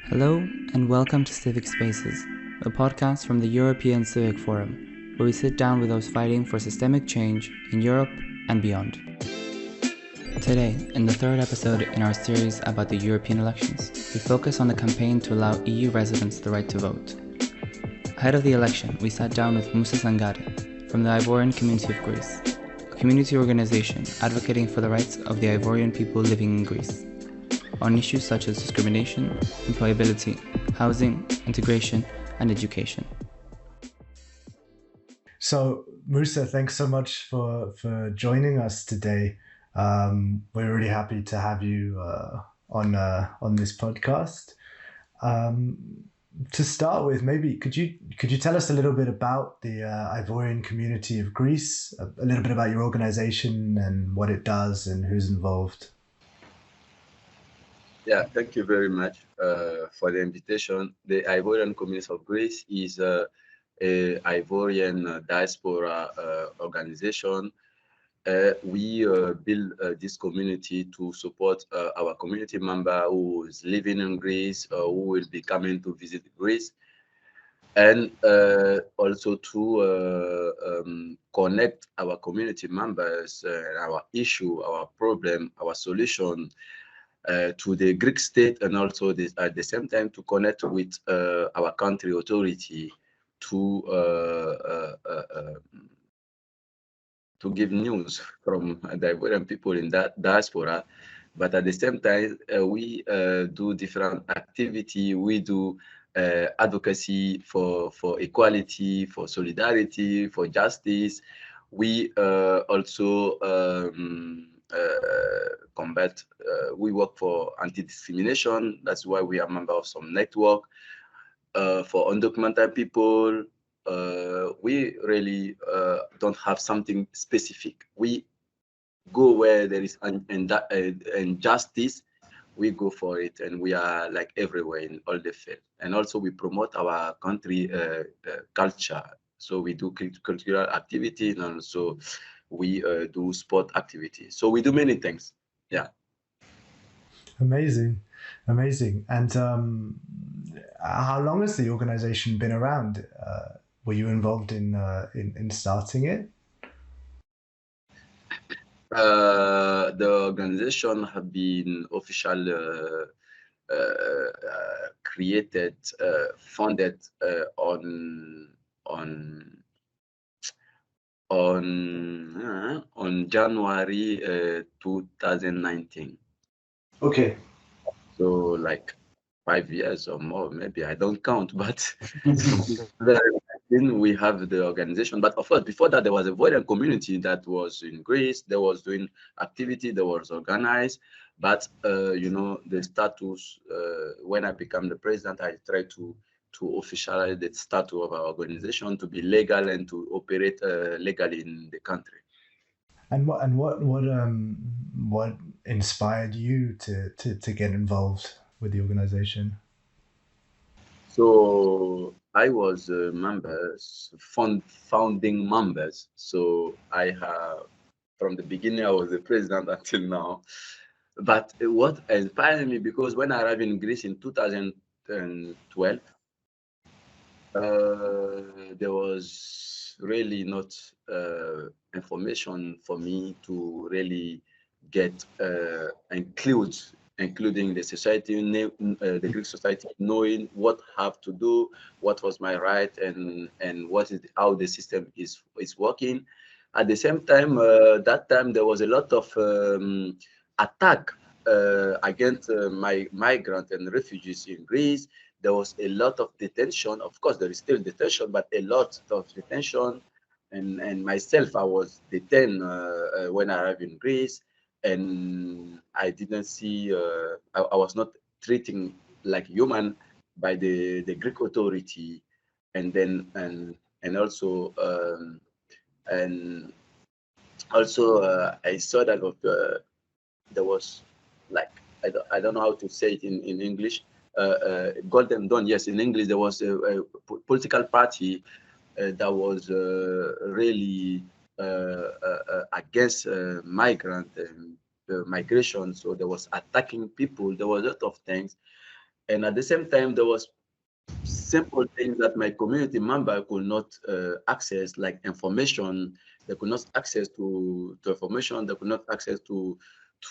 Hello and welcome to Civic Spaces, a podcast from the European Civic Forum, where we sit down with those fighting for systemic change in Europe and beyond. Today, in the third episode in our series about the European elections, we focus on the campaign to allow EU residents the right to vote. Ahead of the election, we sat down with Moussa Sangaré from the Ivorian Community of Greece, a community organization advocating for the rights of the Ivorian people living in Greece, on issues such as discrimination, employability, housing, integration, and education. So, Moussa, thanks so much for joining us today. We're really happy to have you on this podcast. To start with, maybe could you tell us a little bit about the Ivorian Community of Greece, a little bit about your organization and what it does and who's involved? Yeah, thank you very much for the invitation. The Ivorian Community of Greece is a Ivorian diaspora organization. We build this community to support our community member who is living in Greece or who will be coming to visit Greece, and also to connect our community members, our issue, our problem, our solution to the Greek state, and also at the same time to connect with our country authority to give news from the Ivorian people in that diaspora. But at the same time, we do different activity. We do advocacy for equality, for solidarity, for justice. We also combat. We work for anti-discrimination. That's why we are member of some network for undocumented people. We really don't have something specific. We go where there is injustice. We go for it, and we are like everywhere in all the field. And also we promote our country culture. So we do cultural activity, and also we do sport activity. So we do many things. Yeah. Amazing. And how long has the organization been around? Were you involved in starting it? The organization have been officially created, funded on January 2019. Okay. So like 5 years or more, maybe, I don't count, but we have the organization. But of course, before that, there was a Ivorian community that was in Greece. There was doing activity, there was organized. But the status, when I became the president, I tried to officialize the status of our organization to be legal and to operate legally in the country. And what inspired you to get involved with the organization? So I was founding members. So I have, from the beginning, I was the president until now. But what inspired me, because when I arrived in Greece in 2012, there was really not information for me to really get including the society, the Greek society, knowing what I have to do, what was my right, and what is how the system is working. At the same time, that time there was a lot of attack against migrants and refugees in Greece. There was a lot of detention. Of course, there is still detention, but a lot of detention. And myself, I was detained when I arrived in Greece, and I didn't see. I was not treating like human by the Greek authority, and then and also I saw that there was, like, I don't know how to say it in English. Golden Dawn. Yes, in English, there was a political party that was really against migrant and migration. So there was attacking people. There was a lot of things. And at the same time, there was simple things that my community member could not access, like information. They could not access to information. They could not access to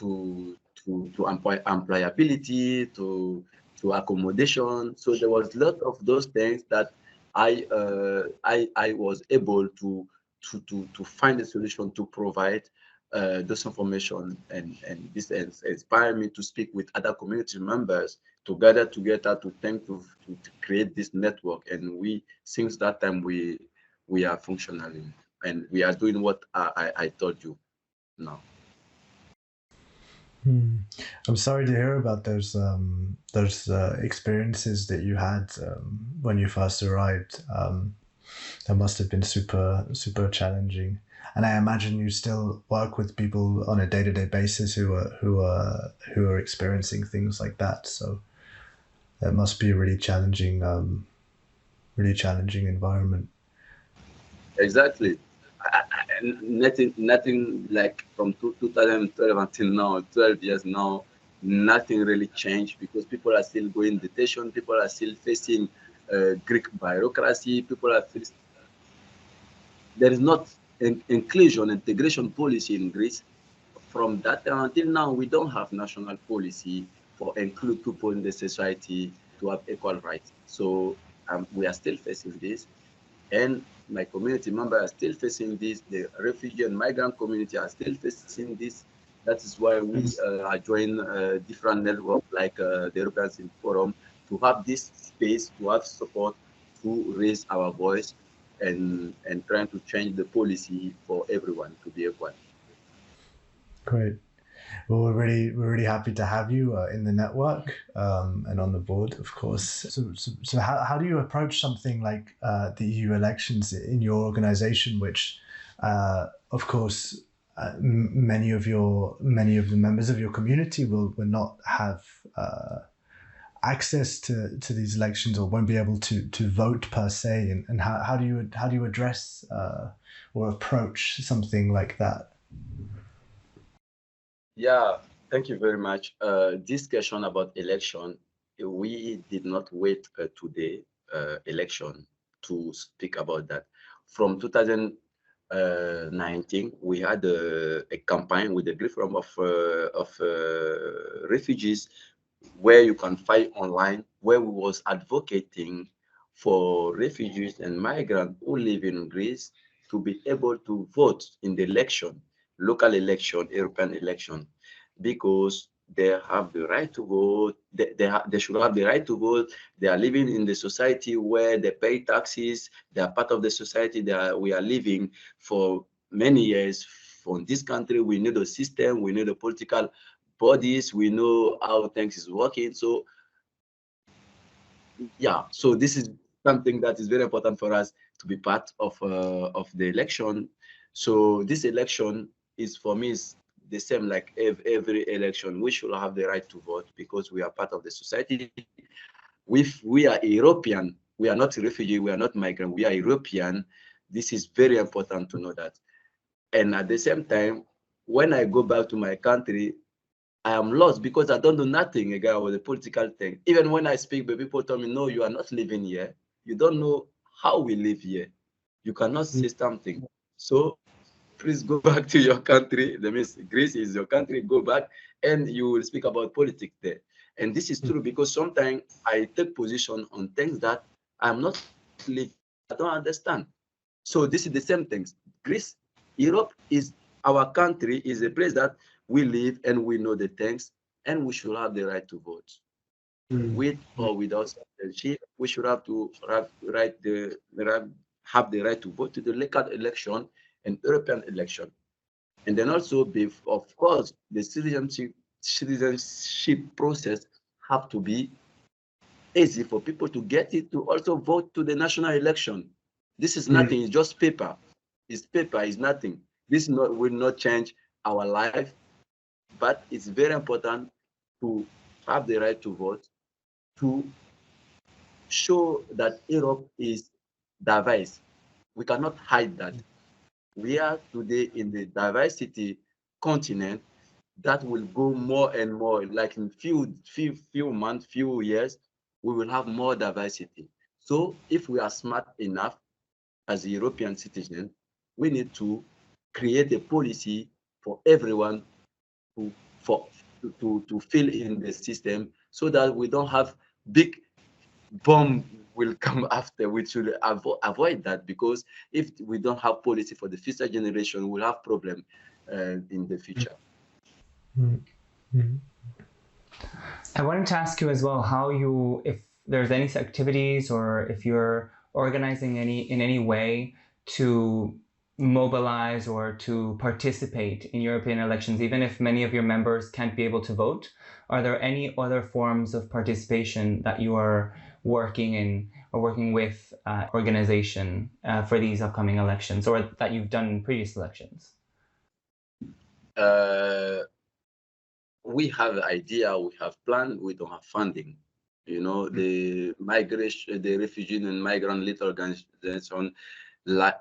employability, to accommodation. So there was a lot of those things that I was able to find a solution to provide this information, and this inspired me to speak with other community members to gather together to think to create this network. And we, since that time, we are functioning and we are doing what I told you now. I'm sorry to hear about those experiences that you had when you first arrived. That must have been super challenging. And I imagine you still work with people on a day-to-day basis who are experiencing things like that. So that must be a really challenging environment. Exactly. Nothing like from 2012 until now, 12 years now, nothing really changed, because people are still going detention, people are still facing Greek bureaucracy, people are still, there is not an inclusion, integration policy in Greece. From that time until now, we don't have national policy for include people in the society to have equal rights. So we are still facing this, and my community members are still facing this. The refugee and migrant community are still facing this. That is why we are joining different networks like the European Civic Forum, to have this space, to have support, to raise our voice, and trying to change the policy for everyone to be equal. Great. Well, we're really happy to have you in the network and on the board, of course. So how do you approach something like the EU elections in your organization, which, of course, many of the members of your community will not have access to these elections, or won't be able to vote per se, and how do you address or approach something like that? Yeah, thank you very much. Discussion about election, we did not wait today election to speak about that. From 2019, we had a campaign with a great number of refugees, where you can find online, where we was advocating for refugees and migrants who live in Greece to be able to vote in the election, local election, European election, because they have the right to vote. They should have the right to vote. They are living in the society where they pay taxes. They are part of the society that we are living for many years. From this country, we need a system. We need a political bodies. We know how things is working. So yeah, so this is something that is very important for us to be part of the election. So this election is, for me, is the same like every election. We should have the right to vote because we are part of the society. We are European. We are not refugee. We are not migrant. We are European. This is very important to know that. And at the same time, when I go back to my country, I am lost because I don't know nothing again about the political thing. Even when I speak, the people tell me, no, you are not living here. You don't know how we live here. You cannot say something. So please go back to your country. That means Greece is your country. Go back and you will speak about politics there. And this is true because sometimes I take position on things that I'm not living. I don't understand. So this is the same things. Greece, Europe is our country, is a place that we live and we know the things, and we should have the right to vote. With or without citizenship, we should have to have the right to vote to the local election and European election. And then also, of course, the citizenship process have to be easy for people to get it to also vote to the national election. This is nothing, it's just paper. It's paper, it's nothing. This will not change our life, but it's very important to have the right to vote, to show that Europe is diverse. We cannot hide that. We are today in the diversity continent, that will go more and more. Like in few months, few years, we will have more diversity. So if we are smart enough as a European citizen, we need to create a policy for everyone to to fill in the system, so that we don't have big bomb will come after. We should avoid that, because if we don't have policy for the future generation, we'll have problem in the future. I wanted to ask you as well how you, if there's any activities or if you're organizing in any way to mobilize or to participate in European elections, even if many of your members can't be able to vote. Are there any other forms of participation that you are working in or working with organization for these upcoming elections, or that you've done in previous elections? We have idea, we have plan, we don't have funding. You know, the migration, the refugee and migrant little organization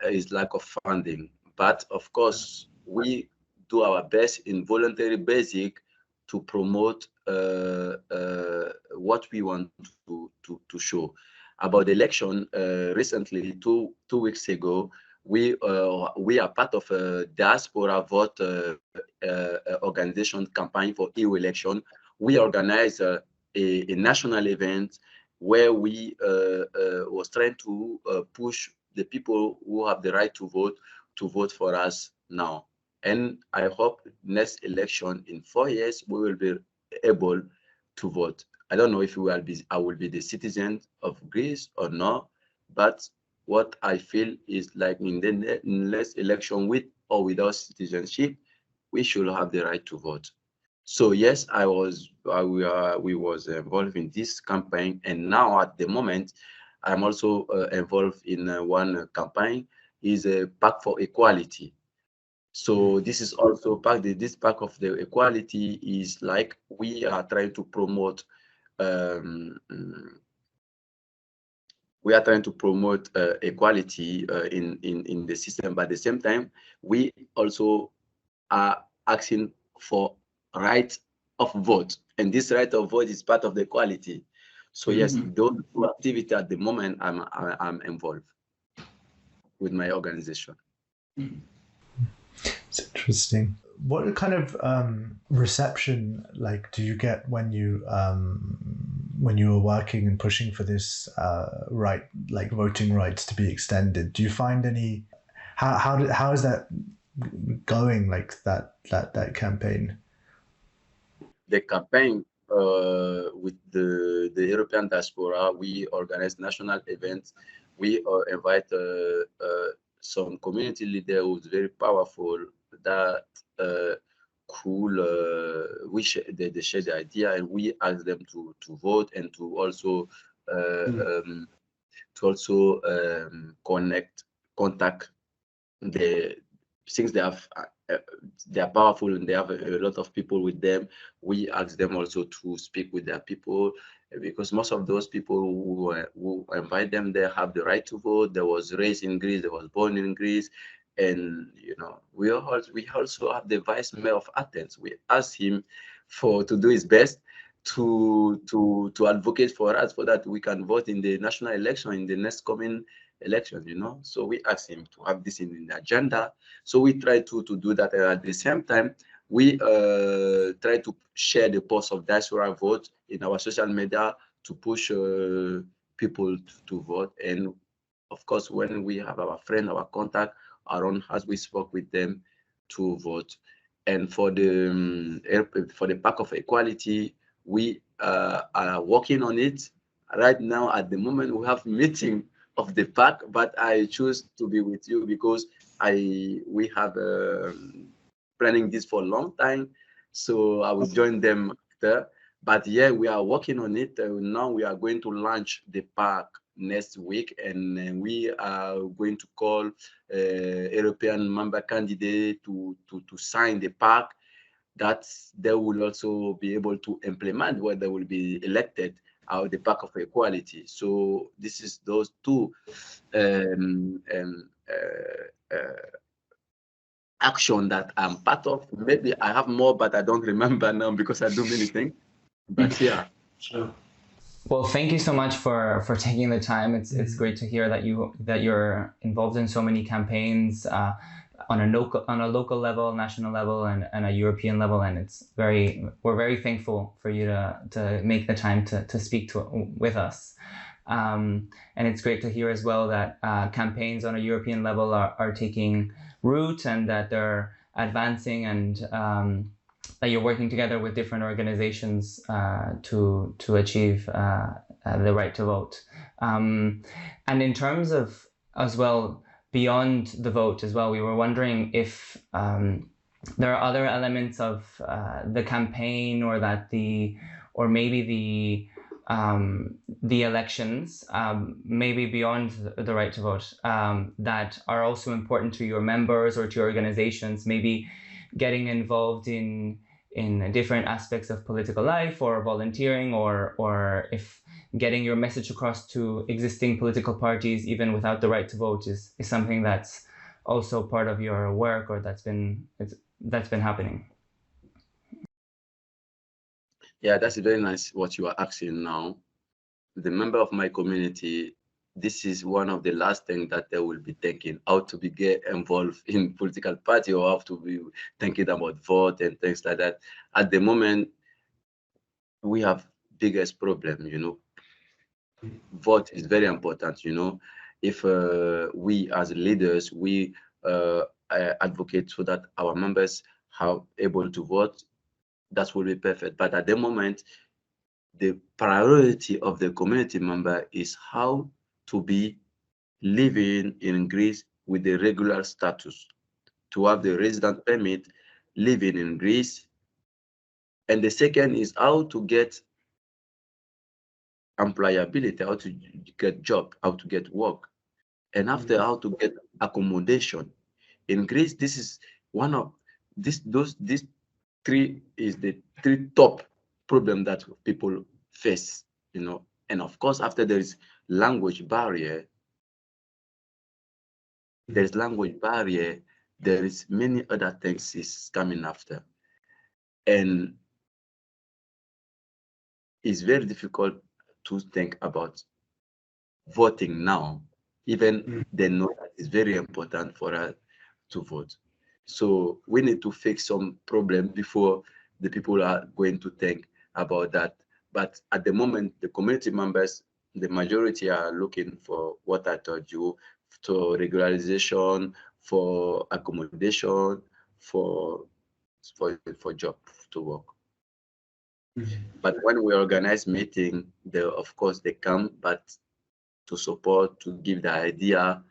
is lack of funding. But of course, we do our best in voluntary basic to promote what we want to show. About the election, recently, two weeks ago, we are part of a diaspora vote organization campaign for EU election. We organized a national event where we was trying to push the people who have the right to vote for us now. And I hope next election in 4 years, we will be able to vote. I don't know if I will be the citizen of Greece or not, but what I feel is like in the next election, with or without citizenship, we should have the right to vote. So yes, we was involved in this campaign, and now at the moment, I'm also involved in one campaign, is a Pact for Equality. So this is also this Pact of the Equality is like we are trying to promote. We are trying to promote equality in the system, but at the same time, we also are asking for right of vote, and this right of vote is part of the equality. So yes, those two activities at the moment, I'm involved with my organization. It's interesting. What kind of reception do you get when you were working and pushing for this voting rights to be extended? Do you find any? How is that going? That campaign. The campaign with the European diaspora, we organize national events. We invite some community leader who's very powerful that they share the idea, and we ask them to vote and to also contact the, since they are powerful and they have a lot of people with them. We ask them also to speak with their people, because most of those people who invite them, they have the right to vote. They was raised in Greece, they was born in Greece, and you know, we also have the vice mayor of Athens. We ask him to do his best to advocate for us, for that we can vote in the national election, in the next coming election, you know. So we ask him to have this in the agenda. So we try to do that, and at the same time, we try to share the post of diaspora vote in our social media to push people to vote. And of course, when we have our friend, our contact around us, we spoke with them to vote. And for the Pact of Equality, we are working on it right now. At the moment, we have meeting of the pact, but I choose to be with you because we have planning this for a long time, so I will join them after. But yeah, we are working on it. Now we are going to launch the pact next week, and we are going to call European member candidate to sign the pact, that they will also be able to implement when they will be elected out the Pact of Equality. So this is those two action that I'm part of. Maybe I have more, but I don't remember now because I do many things. But yeah. Sure. Well, thank you so much for taking the time. It's great to hear that you're involved in so many campaigns on a local level, national level, and a European level. And we're very thankful for you to make the time to speak with us. And it's great to hear as well that campaigns on a European level are taking root and that they're advancing, and that you're working together with different organizations to achieve the right to vote. And in terms of, as well, beyond the vote as well, we were wondering if there are other elements of the campaign, or maybe the elections, maybe beyond the right to vote, that are also important to your members or to your organizations, maybe getting involved in different aspects of political life, or volunteering, or if getting your message across to existing political parties even without the right to vote is something that's also part of your work, or that's been happening. Yeah, that's very nice what you are asking now. The member of my community, this is one of the last things that they will be thinking, how to get involved in political party, or how to be thinking about vote and things like that. At the moment, we have biggest problem, Vote is very important, If we as leaders, we advocate so that our members are able to vote, that will be perfect. But at the moment, the priority of the community member is how to be living in Greece with the regular status, to have the resident permit, living in Greece. And the second is how to get employability, how to get job, how to get work, and after how to get accommodation. In Greece, this is one of these three is the three top problem that people face, And of course, after there is language barrier, there is many other things is coming after. And it's very difficult to think about voting now, even they know that it's very important for us to vote. So we need to fix some problem before the people are going to think about that. But at the moment, the community members, the majority are looking for what I told you, for regularization, for accommodation, for job to work. But when we organize meeting, of course they come, but to support, to give the idea,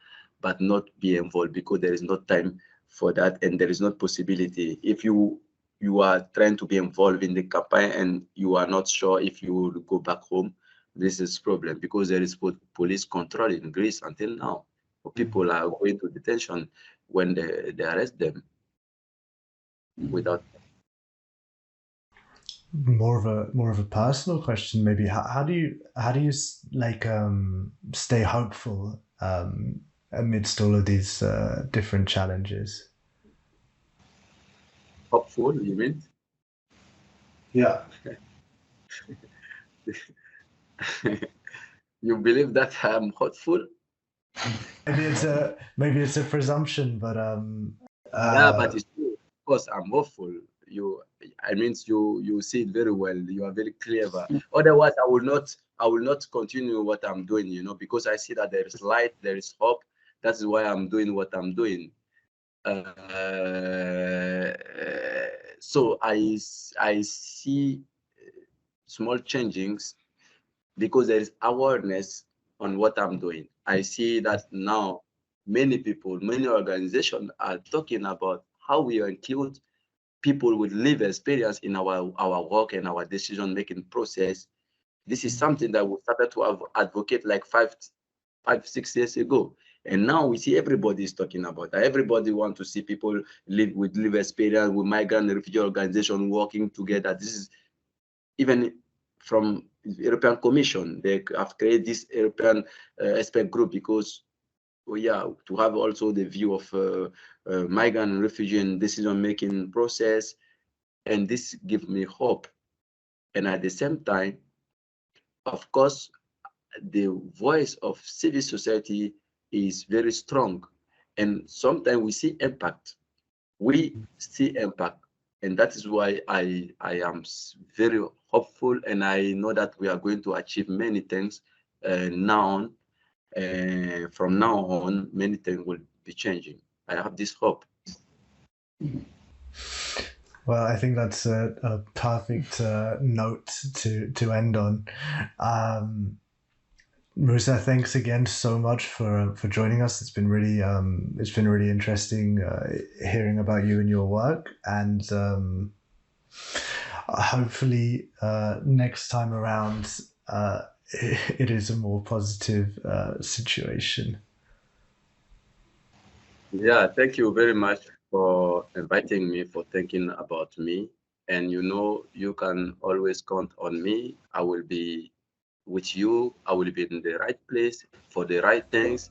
but not be involved, because there is no time for that, and there is no possibility. If you are trying to be involved in the campaign and you are not sure if you will go back home, this is problem, because there is police control in Greece until now. People are going to detention when they arrest them without. More of a personal question, maybe. How do you like stay hopeful amidst all of these different challenges? Hopeful, you mean? Yeah. You believe that I'm hopeful? Maybe it's a presumption, but yeah, but it's true. Of course, I'm hopeful. You see it very well. You are very clever. Otherwise, I will not continue what I'm doing. Because I see that there is light, there is hope. That's why I'm doing what I'm doing. So I see small changes because there is awareness on what I'm doing. I see that now many people, many organizations are talking about how we include people with lived experience in our work and our decision-making process. This is something that we started to advocate like 5-6 years ago. And now we see everybody is talking about that. Everybody wants to see people live with lived experience, with migrant and refugee organization working together. This is even from the European Commission. They have created this European expert group because to have also the view of migrant and refugee decision-making process, and this gives me hope. And at the same time, of course, the voice of civil society is very strong, and sometimes we see impact. And that is why I am very hopeful, and I know that we are going to achieve many things now. From now on, many things will be changing. I have this hope. Well, I think that's a perfect note to end on. Moussa, thanks again so much for joining us. It's been really interesting hearing about you and your work, and hopefully next time around it is a more positive situation. Yeah, thank you very much for inviting me, for thinking about me. And you can always count on me. I will be with you. I will be in the right place for the right things.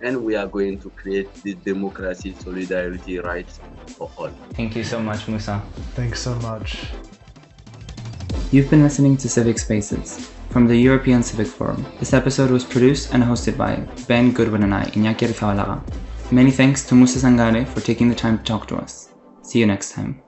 And we are going to create the democracy, solidarity, rights for all. Thank you so much, Moussa. Thanks so much. You've been listening to Civic Spaces from the European Civic Forum. This episode was produced and hosted by Ben Goodwin and I, Iñaki Rizabalaga. Many thanks to Moussa Sangaré for taking the time to talk to us. See you next time.